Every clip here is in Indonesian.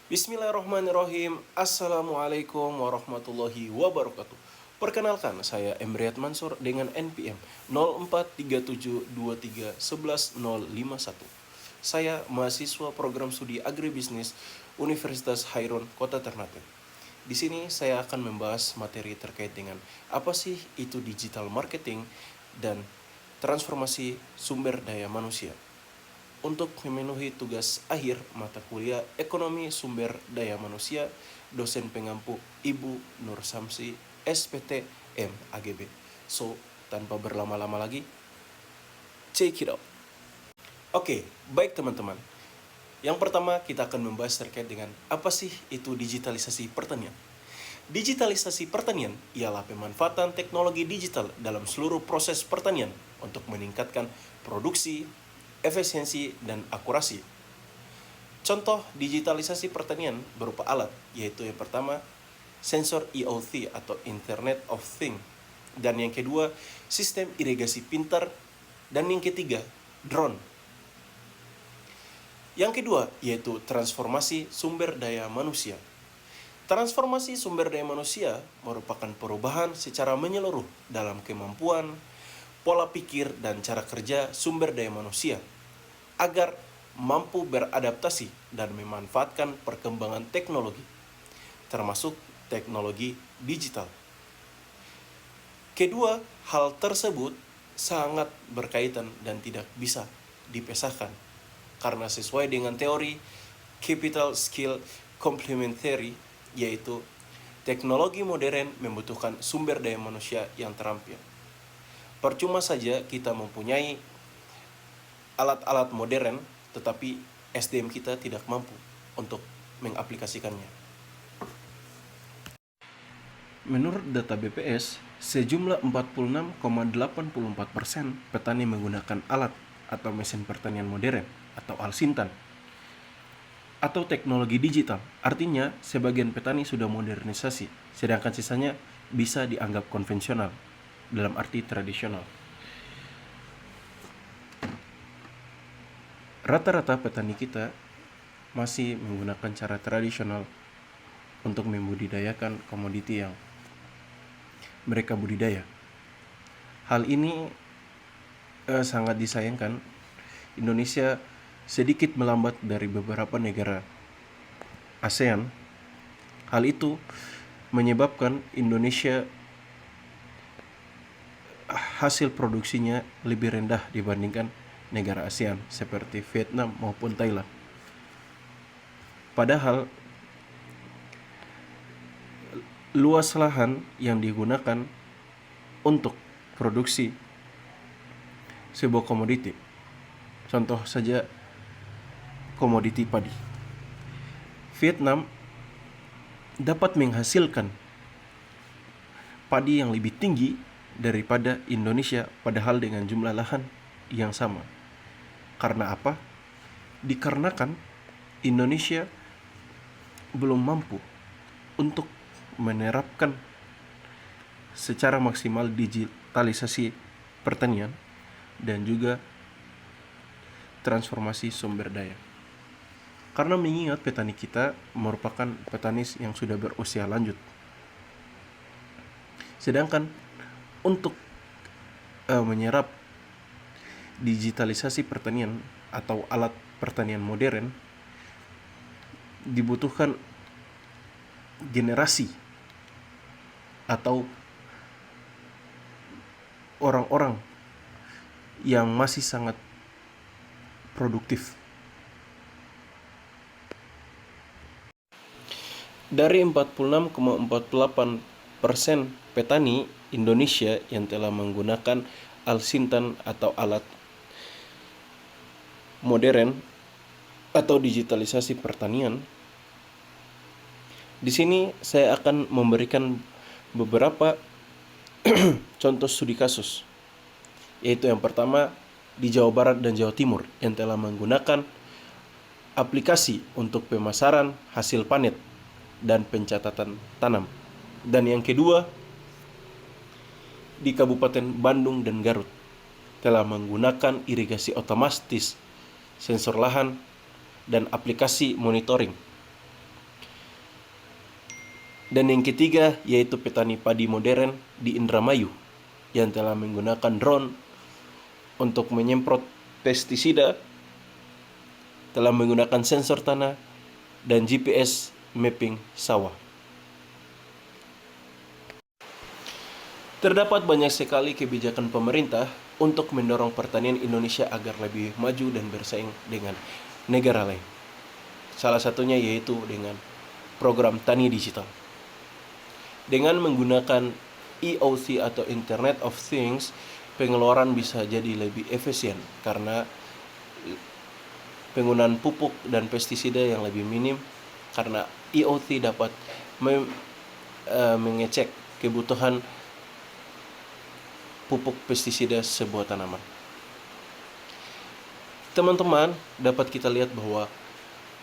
Bismillahirrahmanirrahim. Assalamualaikum warahmatullahi wabarakatuh. Perkenalkan, saya Emriat Mansur dengan NPM 043723111051. Saya mahasiswa program studi agribisnis Universitas Hairun, Kota Ternate. Di sini saya akan membahas materi terkait dengan apa sih itu digital marketing dan transformasi sumber daya manusia. Untuk memenuhi tugas akhir mata kuliah Ekonomi Sumber Daya Manusia, dosen pengampu Ibu Nur Samsi, SPT MAGB. So, tanpa berlama-lama lagi, check it out. Oke, baik teman-teman. Yang pertama kita akan membahas terkait dengan apa sih itu digitalisasi pertanian. Digitalisasi pertanian ialah pemanfaatan teknologi digital dalam seluruh proses pertanian untuk meningkatkan produksi, efisiensi, dan akurasi. Contoh digitalisasi pertanian berupa alat, yaitu yang pertama, sensor IoT atau Internet of Things. Dan yang kedua, sistem irigasi pintar. Dan yang ketiga, drone. Yang kedua, yaitu transformasi sumber daya manusia. Transformasi sumber daya manusia merupakan perubahan secara menyeluruh dalam kemampuan, pola pikir, dan cara kerja sumber daya manusia agar mampu beradaptasi dan memanfaatkan perkembangan teknologi, termasuk teknologi digital. Kedua hal tersebut sangat berkaitan dan tidak bisa dipisahkan, karena sesuai dengan teori Capital Skill Complementary, yaitu teknologi modern membutuhkan sumber daya manusia yang terampil. Percuma saja kita mempunyai alat-alat modern, tetapi SDM kita tidak mampu untuk mengaplikasikannya. Menurut data BPS, sejumlah 46,84% petani menggunakan alat atau mesin pertanian modern atau alsintan atau teknologi digital. Artinya, sebagian petani sudah modernisasi, sedangkan sisanya bisa dianggap konvensional, dalam arti tradisional. Rata-rata petani kita masih menggunakan cara tradisional untuk membudidayakan komoditi yang mereka budidaya. Hal ini sangat disayangkan. Indonesia sedikit melambat dari beberapa negara ASEAN. Hal itu menyebabkan Indonesia hasil produksinya lebih rendah dibandingkan negara ASEAN seperti Vietnam maupun Thailand. Padahal luas lahan yang digunakan untuk produksi sebuah komoditi, contoh saja komoditi padi, Vietnam dapat menghasilkan padi yang lebih tinggi daripada Indonesia padahal dengan jumlah lahan yang sama. Karena apa? Dikarenakan Indonesia belum mampu untuk menerapkan secara maksimal digitalisasi pertanian dan juga transformasi sumber daya. Karena mengingat petani kita merupakan petani yang sudah berusia lanjut. Sedangkan untuk menyerap digitalisasi pertanian atau alat pertanian modern dibutuhkan generasi atau orang-orang yang masih sangat produktif. Dari 46,48% petani Indonesia yang telah menggunakan alsintan atau alat modern atau digitalisasi pertanian, di sini saya akan memberikan beberapa contoh studi kasus, yaitu yang pertama di Jawa Barat dan Jawa Timur yang telah menggunakan aplikasi untuk pemasaran hasil panen dan pencatatan tanam. Dan yang kedua di Kabupaten Bandung dan Garut telah menggunakan irigasi otomatis, sensor lahan, dan aplikasi monitoring. Dan yang ketiga yaitu petani padi modern di Indramayu yang telah menggunakan drone untuk menyemprot pestisida, telah menggunakan sensor tanah dan GPS mapping sawah. Terdapat banyak sekali kebijakan pemerintah untuk mendorong pertanian Indonesia agar lebih maju dan bersaing dengan negara lain. Salah satunya yaitu dengan program Tani Digital. Dengan menggunakan IoT atau Internet of Things, pengeluaran bisa jadi lebih efisien karena penggunaan pupuk dan pestisida yang lebih minim, karena IoT dapat mengecek kebutuhan pupuk pestisida sebuah tanaman. Teman-teman, dapat kita lihat bahwa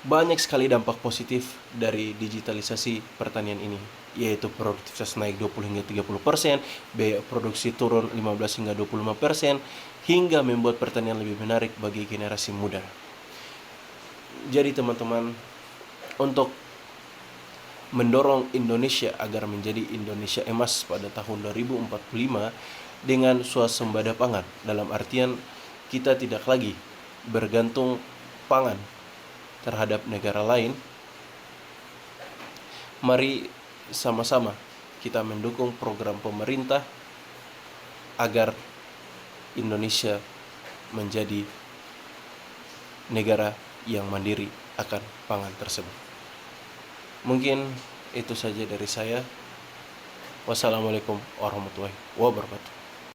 banyak sekali dampak positif dari digitalisasi pertanian ini, yaitu produktivitas naik 20 hingga 30%, biaya produksi turun 15 hingga 25%, hingga membuat pertanian lebih menarik bagi generasi muda. Jadi teman-teman, untuk mendorong Indonesia agar menjadi Indonesia emas pada tahun 2045 dengan swasembada pangan, dalam artian kita tidak lagi bergantung pangan terhadap negara lain, mari sama-sama kita mendukung program pemerintah agar Indonesia menjadi negara yang mandiri akan pangan tersebut. Mungkin itu saja dari saya. Wassalamualaikum warahmatullahi wabarakatuh.